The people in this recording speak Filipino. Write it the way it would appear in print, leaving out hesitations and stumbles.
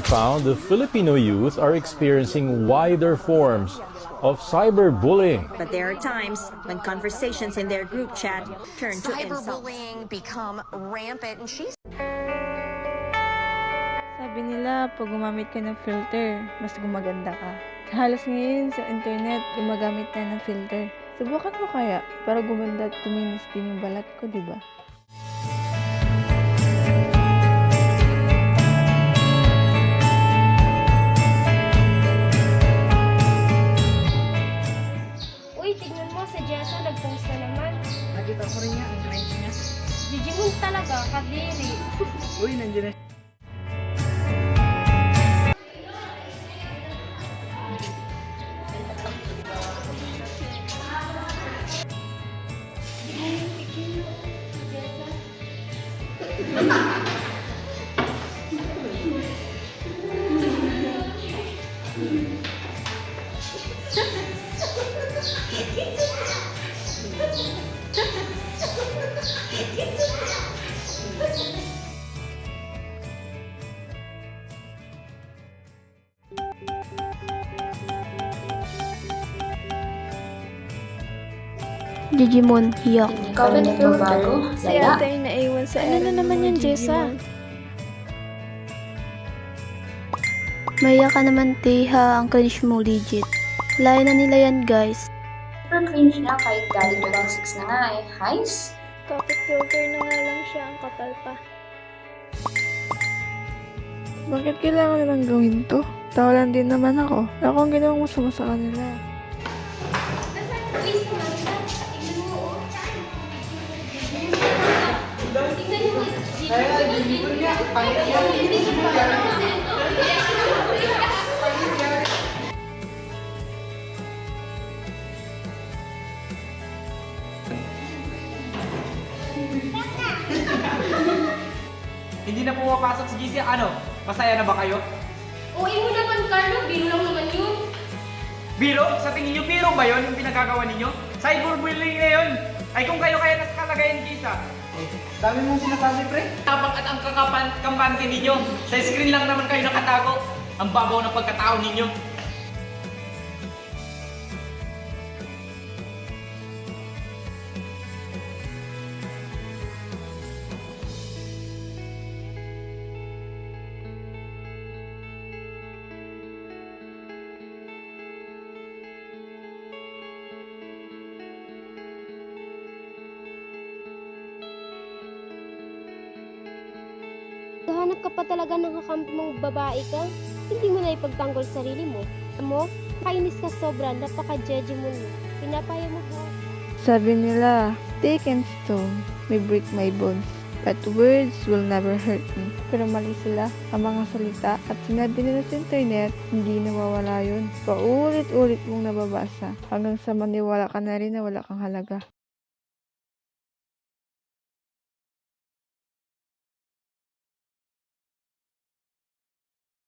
found the Filipino youth are experiencing wider forms of cyberbullying. But there are times when conversations in their group chat turn to insults. Cyberbullying become rampant, and she's Sabi nila, pag gumamit ka ng filter, mas gumaganda ka. Halos ngayon sa internet, gumagamit na ng filter. Subukan mo kaya para gumanda at tuminis din yung balat ko, di ba? Uy, tignan mo, si Jessa nag-post na naman. Nakita ko rin niya, ang cringe niya. Jijimon talaga, kadiri. Uy, nandiyan na. Digimon, hiyak. Ikaw ba nagbabago? Si Lala? ate ay naiwan sa Ano na naman yan, Jessa? Maya ka naman, Teha. Ang cringe mo, legit. Layo na nila yan, guys. Super cringe na kahit galing 2006 na nga eh. Highs? Kapit filter na nga lang siya, ang kapal pa. Bakit kailangan nilang gawin to? Tao lang din naman ako. Ako ang ginawang masama sa kanila. Hindi na pumapasok si GC. Ano? Masaya na ba kayo? Uy mo naman, Carlo. Biro lang naman yun. Biro? Sa tingin niyo, biro ba yun yung pinagkagawa ninyo? Cyberbullying na yun! Ay kung kayo kaya nasa kalagayan ni Kisa. Dami mong sinasabi, pre. Tapang at ang kampante ninyo. Sa screen lang naman kayo nakatago. Ang babaw ng pagkatao ninyo. Hanap ka pa talaga ng kakampi mong babae ka? Hindi mo na ipagtanggol sarili mo. Alam mo, kainis ka sobra, napaka-judgy mo mo. Pinapaya mo ba? Sabi nila, stick and stone may break my bones, but words will never hurt me. Pero mali sila. Ang mga salita at sinabi nila sa internet, hindi nawawala yun. Paulit-ulit mong nababasa hanggang sa maniwala ka na rin na wala kang halaga.